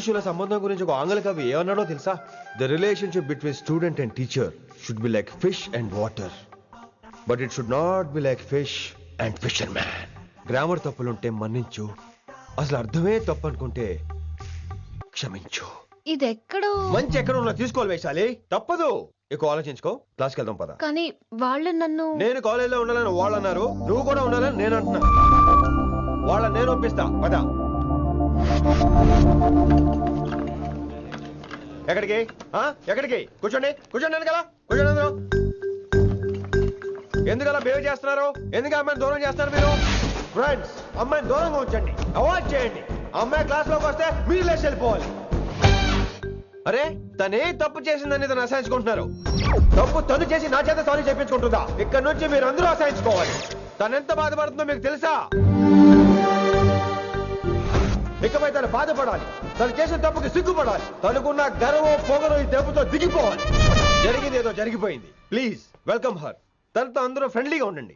శిష్యుల సంబంధం గురించి ఒక ఆంగ్ల కవి ఏమన్నాడో తెలుసా? The relationship between student and teacher should be like fish and water, but it should not be like fish and fisherman. Grammar తప్పులుంటే మన్నించు, అసలు అర్థమే తప్పు అనుకుంటే క్షమించు. ఇది ఎక్కడో మంచి ఎక్కడ ఉన్నా తీసుకోవాలి వైశాలి, తప్పదు. ఎక్కువ ఆలోచించుకో, క్లాస్కి వెళ్దాం పద. కానీ వాళ్ళు నన్ను నేను కాలేజీలో ఉండాలని వాళ్ళు అన్నారు, నువ్వు కూడా ఉండాలని నేను అంటున్నా. వాళ్ళని నేను ఒప్పిస్తా, పద. ఎక్కడికి ఎక్కడికి? కూర్చోండి కూర్చోండి కదా, కూర్చోండి అందరూ. ఎందుకలా బిహేవ్ చేస్తున్నారు? ఎందుకు అమ్మాయిని దూరం చేస్తారు మీరు? ఫ్రెండ్స్, అమ్మాయిని దూరంగా ఉంచండి, అవాయిడ్ చేయండి. అమ్మాయి క్లాస్ లోకి వస్తే మీరు లేచి వెళ్ళిపోవాలి. అరే, తనే తప్పు చేసిందని తను అసహించుకుంటున్నారు. తప్పు తను చేసి నా చేత సారీ చెప్పించుకుంటుందా? ఇక్కడ నుంచి మీరు అందరూ అసహించుకోవాలి. తనెంత బాధపడుతుందో మీకు తెలుసా? ఇకపై తను బాధపడాలి, తను చేసిన తప్పుకి సిగ్గుపడాలి. తనకున్న గర్వం పొగరు ఈ దెబ్బతో దిగిపోవాలి. జరిగింది ఏదో జరిగిపోయింది. Please welcome her. తనతో అందరూ ఫ్రెండ్లీగా ఉండండి.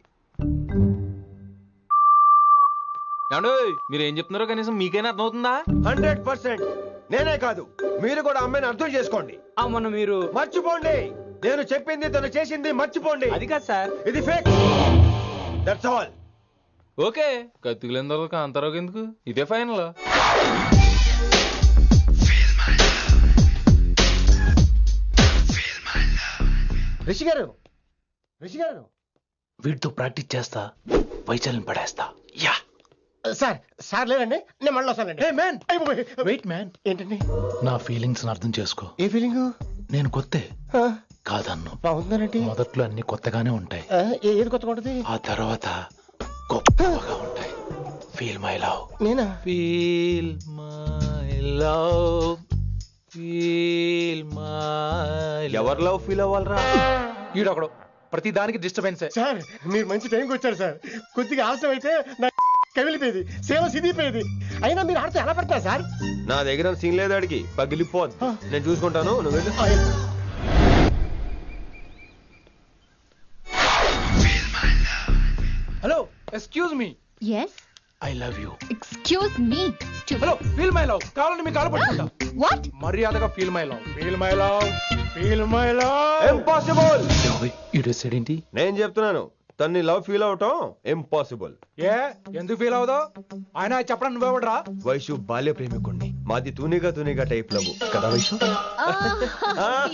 మీరు ఏం చెప్తున్నారో కనీసం మీకైనా అర్థమవుతుందా? 100%. నేనే కాదు, మీరు కూడా అమ్మాయిని అర్థం చేసుకోండి. మొన్న మీరు మర్చిపోండి, నేను చెప్పింది తను చేసింది మర్చిపోండి. అది కాదు సార్, ఇది ఫేక్. That's all. ఓకే, కత్తిలేని తర్వాత కాంతారావు ఎందుకు? ఇదే ఫైనల్. రిషి గారు, రిషి గారు, వీటితో ప్రాక్టీస్ చేస్తా, వైశాల్యం పడేస్తా. యా సార్, సార్ లేదండి, నేను మళ్ళీ వస్తానండి. వెయిట్ మ్యాన్, ఏంటండి? నా ఫీలింగ్స్ అర్థం చేసుకో. ఏ ఫీలింగ్? నేను కొత్తే కాదన్ను. బాగుందండి. మొదట్లో అన్ని కొత్తగానే ఉంటాయి, ఏది కొత్తగా ఉంటుంది? ఆ తర్వాత గొప్పగా ఉంటాయి. Feel my love. నేనా? Feel my love, feel my. ఎవరు లవ్ ఫీల్ అవ్వాలరా? ఈడొకడు ప్రతి దానికి డిస్టర్బెన్స్. సార్, మీరు మంచి టైంకి వచ్చారు సార్. కొద్దిగా ఆలస్యం అయితే నా కమిలిపోయేది, సేవ సిదిపోయేది. అయినా మీరు ఆడితే ఎలా పడతారు సార్? నా దగ్గర సీన్ లేదు, అడిగి పగిలిపోదు. నేను చూసుకుంటాను, నువ్వు వెళ్ళు. Hello, excuse me. yes I love you. excuse me too. Hello, feel my love. కావాలంటే మీ కాలు పట్టుకుంటా. what? మర్యాదగా feel my love, feel my love, feel my love. Impossible. ఇటు ఏంటి? నేను చెప్తున్నాను, తన్ని లవ్ ఫీల్ అవటం ఇంపాసిబుల్. ఏ ఎందుకు ఫీల్ అవుదో? ఆయన చెప్పడం నువ్వెవడరా? వైషు బాల్య ప్రేమికుణ్ణి, మాది తూనిగా తూనిగా టైప్ లవ్ కదా వైషు?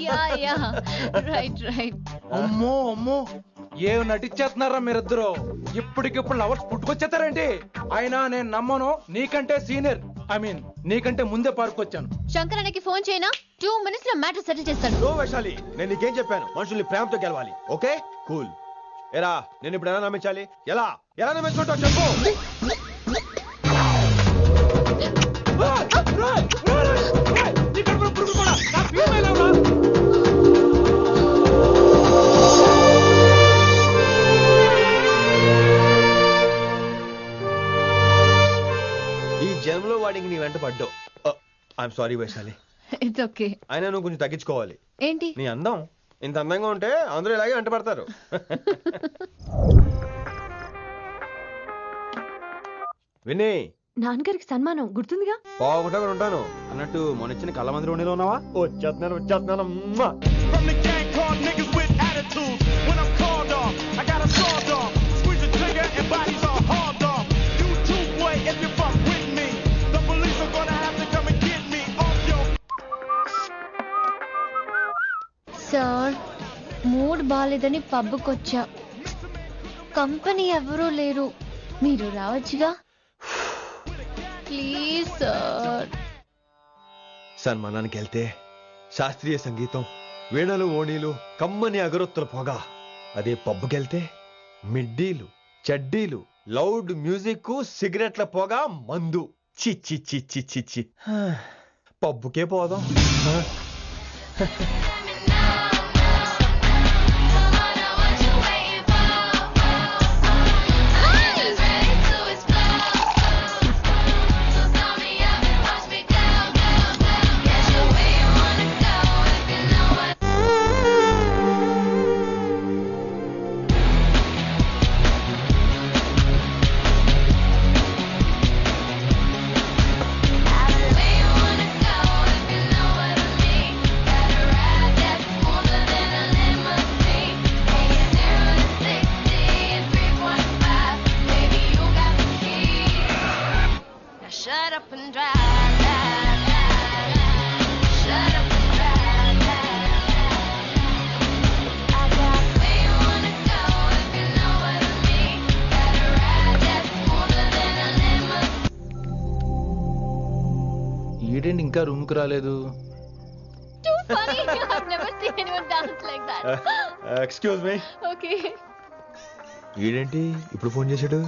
yeah right. అమ్మో అమ్మో, ఏం నటించేస్తున్నారా మీరిద్దరు? ఇప్పటికిప్పుడు లవర్స్ పుట్టుకొచ్చేస్తారేంటి? అయినా నేను నమ్మను. నీకంటే సీనియర్, ఐ మీన్ నీకంటే ముందే పార్కొచ్చాను. శంకరన్నకి ఫోన్ చేయనా? 2 minutes లో మ్యాటర్ సెటిల్ చేస్తాను. నో వైశాలి, నేను నీకేం చెప్పాను? మనుషుల్ని ప్రేమతో గెలవాలి. Okay cool. ఎరా, నేను ఇప్పుడు ఎలా నమ్మించాలి? ఎలా ఎలా నమ్మించుకుంటావు చెప్పు. ఈ జన్మలో వాడికి నీ వెంట పడ్డావు. I'm sorry Vaishali. It's okay. అయినా నువ్వు కొంచెం తగ్గించుకోవాలి. ఏంటి? నీ అందం ఇంత అందంగా ఉంటే అందరూ ఇలాగే వెంట పడతారు. విని, నాన్నగారికి సన్మానం గుర్తుందిగా? బాగుంటా ఉంటాను అన్నట్టు మొన్న ఇచ్చిన కళ్ళ మంది ఉండిలో ఉన్నావా? వచ్చేస్తున్నాను. సార్, మూడ్ బాలేదని పబ్కొచ్చా. కంపెనీ ఎవరూ లేరు, మీరు రావచ్చుగా. Please sir. సన్మానానికి వెళ్తే శాస్త్రీయ సంగీతం, వీణలు, ఓణీలు, కమ్మని అగరొత్తుల పొగ. అదే పబ్బుకెళ్తే మిడ్డీలు, చడ్డీలు, లౌడ్ మ్యూజిక్, సిగరెట్ల పొగ, మందు. చిచ్చి చిచ్చి చిచ్చి. పబ్బుకే పోదాం. వీడేంటి ఇంకా రూమ్ కి రాలేదు? Too funny. I've never seen anyone dance like that. Excuse me. Okay. ఈడేంటి ఇప్పుడు ఫోన్ చేశాడు?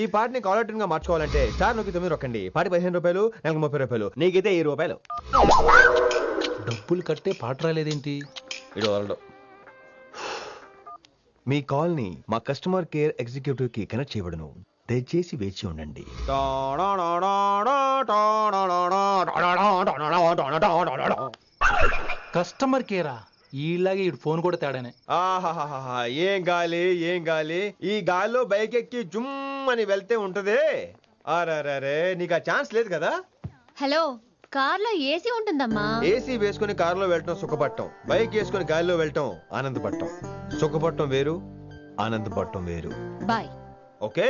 ఈ పాటని కాలర్ ట్యూన్ గా మార్చుకోవాలంటే స్టార్ నొక్కి 9 రొక్కండి. పాటి 15 రూపాయలు, నెలకు 30 రూపాయలు, నీకైతే 10 రూపాయలు. డబ్బులు కట్టే పాట రాలేదేంటి? ఇడు వరల్డ్. మీ కాల్ ని మా కస్టమర్ కేర్ ఎగ్జిక్యూటివ్ కి కనెక్ట్ చేయబడును. దయచేసి వేచి ఉండండి. కస్టమర్ కేరా? ఈలాగే ఇటు ఫోన్ కూడా తేడానే. ఆహాహాహా, ఏం గాలి ఏం గాలి. ఈ గాలిలో బైక్ ఎక్కి జుమ్ అని వెళ్తే ఉంటదే. అరే నీకు ఆ ఛాన్స్ లేదు కదా. హలో, కార్లో ఏసీ ఉంటుందమ్మా. ఏసీ వేసుకుని కారులో వెళ్ళటం సుఖపట్టం, బైక్ వేసుకుని గాలిలో వెళ్ళటం ఆనందపట్టం. సుఖపట్టం వేరు, ఆనందపట్టం వేరు. బాయ్. ఓకే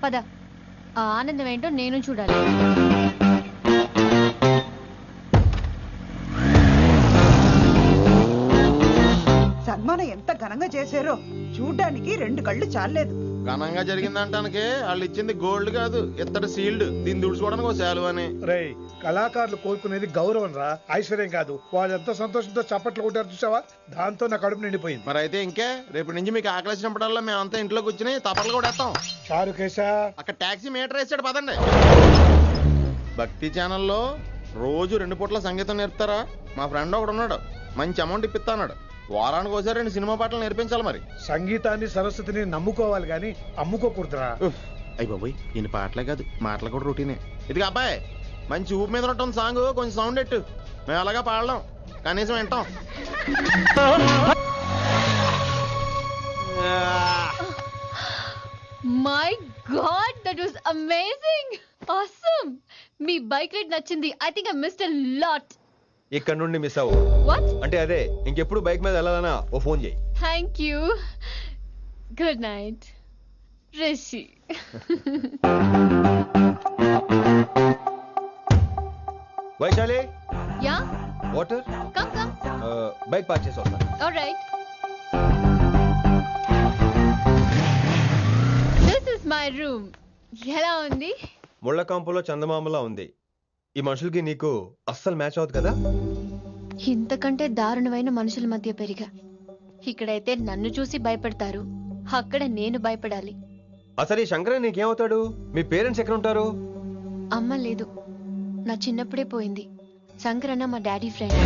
పద, ఆ ఆనందం ఏంటో నేను చూడాలి. సన్మానం ఎంత ఘనంగా చేశారో చూడ్డానికి 2 కళ్ళు చాలేదు. ఘనంగా జరిగిందంటానికి వాళ్ళు ఇచ్చింది గోల్డ్ కాదు, ఇత్తడి సీల్డ్. దీన్ని దుడుచుకోవడానికి ఒక శాలువ అని. రేయ్, కళాకారులు కోరుకునేది గౌరవం రా, ఐశ్వర్యం కాదు. వాళ్ళు ఎంతో సంతోషంతో చప్పట్లు కొట్టారు చూసావా, దాంతో నా కడుపు నిండిపోయింది. మరి అయితే ఇంకే రేపటి నుంచి మీకు ఆకలి వచ్చినప్పుడల్లా మేమంతా ఇంట్లో కూర్చుని తపట్లు కూడా వేస్తాం. చారుకేశా, అక్కడ టాక్సీ మీటర్ వేసాడు పదండి. భక్తి ఛానల్లో రోజు 2 పూట్ల సంగీతం నేర్పుతారా? మా ఫ్రెండ్ ఒకడు ఉన్నాడు, మంచి అమౌంట్ ఇప్పిస్తా అన్నాడు. వారానికి ఒకసారి 2 సినిమా పాటలు నేర్పించాలి. మరి సంగీతాన్ని సరస్వతిని నమ్ముకోవాలి గాని అమ్ముకోకూడదురా. అయ్యి బాబోయ్, ఈయన పాటలే కాదు మాటలు కూడా రొటీనే. ఇదిగా అబ్బాయి, మంచి ఊపు మీద ఉంటుంది సాంగ్, కొంచెం సౌండ్ ఎట్టు. మేము అలాగా పాడలేం, కనీసం వింటాం. My god, that was amazing. Awesome. మీ బైక్ రైడ్ నచ్చింది. I think I missed a lot. ఇక్కడ నుండి మిస్ అవ్వు. వాట్? అంటే అదే, ఇంకెప్పుడు బైక్ మీద వెళ్ళాలన్నా ఓ ఫోన్ చేయి. Thank you. Good night Rishi. Vaishali, yeah, water. Come come. Bike park చేసి వస్తాను. Alright. This is my room. ఎలా ఉంది? ముళ్ళ కాంపులో చందమామలా ఉంది. ఈ మనుషులకి నీకు అస్సలు మ్యాచ్ అవుతుంది కదా. ఇంతకంటే దారుణమైన మనుషుల మధ్య పెరిగా. ఇక్కడైతే నన్ను చూసి భయపడతారు, అక్కడ నేను భయపడాలి. అసలు ఈ శంకరన్ నీకేమవుతాడు? మీ పేరెంట్స్ ఎక్కడ ఉంటారు? అమ్మ లేదు, నా చిన్నప్పుడే పోయింది. శంకరన్న మా డాడీ ఫ్రెండ్.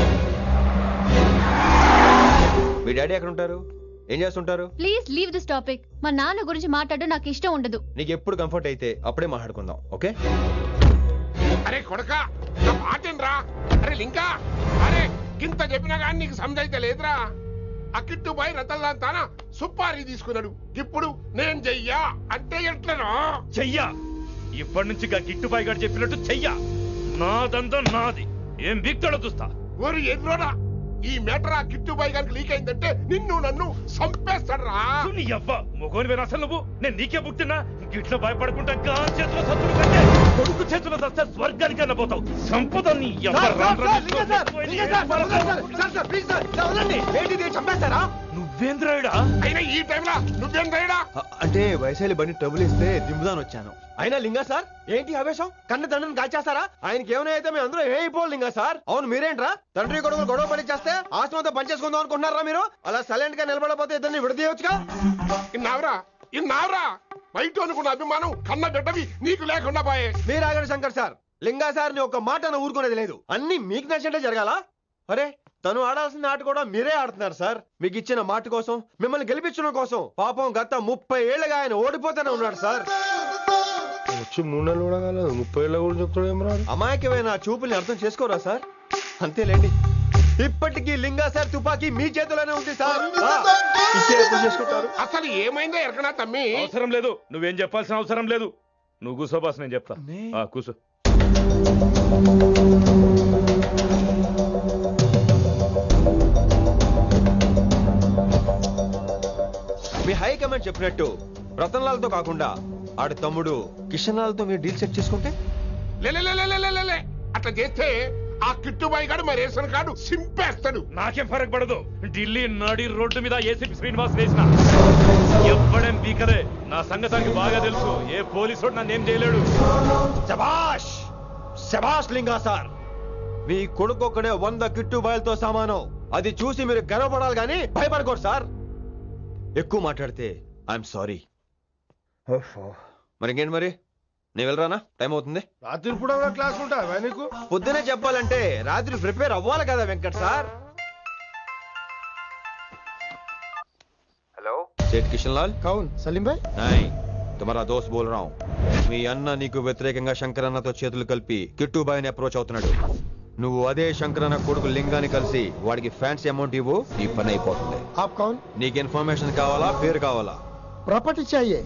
మీ డాడీ ఎక్కడ ఉంటారు? ఏం చేస్తుంటారు? Please leave this topic. మా నాన్న గురించి మాట్లాడడం నాకు ఇష్టం ఉండదు. నీకు ఎప్పుడు కంఫర్ట్ అయితే అప్పుడే మాట్లాడుకుందాం, ఓకే? అరే కొడక, నా మాటేనరా? అరే లింకా, అరే గింత చెప్పినా కానీ నీకు సమజైతే లేదురా. అక్కిట్టు పోయి రతల్లాంతాన సుపారీ తీసుకున్నాడు. ఇప్పుడు నేను చెయ్యా అంటే ఎట్లనో చెయ్యా. ఇప్పటి నుంచి గిట్టుబాయి గారు చెప్పినట్టు చెయ్యా. నాదంతా నాది. ఏం బిక్తాడో చూస్తా. ఓరు ఎన్నోడా, ఈ మేటర్ ఆ కిట్టుబాయి గారికి లీక్ అయిందంటే నిన్ను నన్ను చంపేస్తాడరా. నీ అబ్బా మొగోని వేరు అసలు నువ్వు. నేను నీకే పుట్టినా గిట్ల భయపడుకుంటా చేతిలో సత్తులు కంటే కొడుకు చేతిలో వస్తే స్వర్గానికన్నా పోతావు. సంపద నీ నువ్వేంద్రాయుడా? అయినా ఈ టైంలో నువ్వేం రైడా? అంటే వైశాలి బండి ట్రబుల్ ఇస్తే దింపుదాని వచ్చాను. అయినా లింగా సార్, ఏంటి ఆవేశం? కన్న తండ్రిని కాల్చేస్తారా? ఆయనకి ఏమైనా అయితే మేము అందరూ ఏమైపోవాలి లింగా సార్. అవును, మీరేంట్రా తండ్రి కొడుకులు గొడవ పని చేస్తే ఆస్తితో పనిచేసుకుందాం అనుకుంటున్నారా మీరు? అలా సైలెంట్ గా నిలబడపోతే ఇద్దరిని విడదీయొచ్చుగా. ఇన్నావురా బయట అనుకున్న అభిమానం కన్న బిడ్డవి నీకు లేకుండా పోయే. మీరు ఆగండి శంకర్ సార్. లింగా సార్ ని ఒక మాట ఊరుకునేది లేదు. అన్ని మీకు నచ్చినట్టే జరగాల. అరే, తను ఆడాల్సిన ఆట కూడా మీరే ఆడుతున్నారు సార్. మీకు ఇచ్చిన మాట కోసం, మిమ్మల్ని గెలిపించడం కోసం పాపం గత 30 ఏళ్ళగా ఆయన ఓడిపోతూనే ఉన్నాడు సార్. వచ్చి 3 నెలలు కూడా కాలేదు, 30 ఏళ్ళ కూడా చెప్తాడు. అమాయకమైన చూపుల్ని అర్థం చేసుకోరా సార్? అంతేలేండి. ఇప్పటికీ లింగా సార్ తుపాకీ మీ చేతిలోనే ఉంది సార్. చేసుకుంటారు. అసలు ఏమైందో ఎరకనా తమ్మి? అవసరం లేదు, నువ్వేం చెప్పాల్సిన అవసరం లేదు. నువ్వు కూసో బాస్, నేను చెప్తా. కూసో. మీ హైకమాండ్ చెప్పినట్టు రతన్ లాల్ తో కాకుండా ఆడి తమ్ముడు కిషన్ లాల్ తో మీరు డీల్ సెట్ చేసుకుంటే? లే అట్లా చేస్తే ఆ కిట్టుబాయి గాడు మా రేషన్ కార్డు సింపేస్తాడు. నాకేం ఫరక్ పడదు. ఢిల్లీ నడి రోడ్డు మీద ఏసీపీ శ్రీనివాస్ వేసిన ఎవ్వడేం బీకలే. నా సంగతానికి బాగా తెలుసు. ఏ పోలీసు నన్నేం చేయలేడు. శభాష్ శభాష్ లింగా సార్, మీ కొడుకు ఒక్కడే 100 కిట్టుబాయలతో సమానం. అది చూసి మీరు గర్వపడాలి కానీ భయపడకూడదు సార్. ఎక్కువ మాట్లాడితే ఐఎమ్ సారీ. మరి ఇంకేంటి మరి, నేను వెళ్ళరానా? టైం అవుతుంది. రాత్రి కూడా క్లాస్ ఉంటావా నీకు? పొద్దునే చెప్పాలంటే రాత్రి ప్రిపేర్ అవ్వాలి కదా వెంకట్ సార్. హలో సేठ కిషన్ లాల్. కౌన్ సలీం భాయ్? नहीं तुम्हारा दोस्त बोल रहा हूँ. మీ అన్న నీకు వ్యతిరేకంగా శంకరన్నతో చేతులు కలిపి కిట్టుబాయిని అప్రోచ్ అవుతున్నాడు. నువ్వు అదే శంకరన్న కొడుకు లింగాన్ని కలిసి వాడికి ఫ్యాన్సీ అమౌంట్ ఇవ్వు, నీ పని అయిపోతుంది. आप कौन? నీకు ఇన్ఫర్మేషన్ కావాలా, పేరు కావాలా? प्रॉपर्टी चाहिए.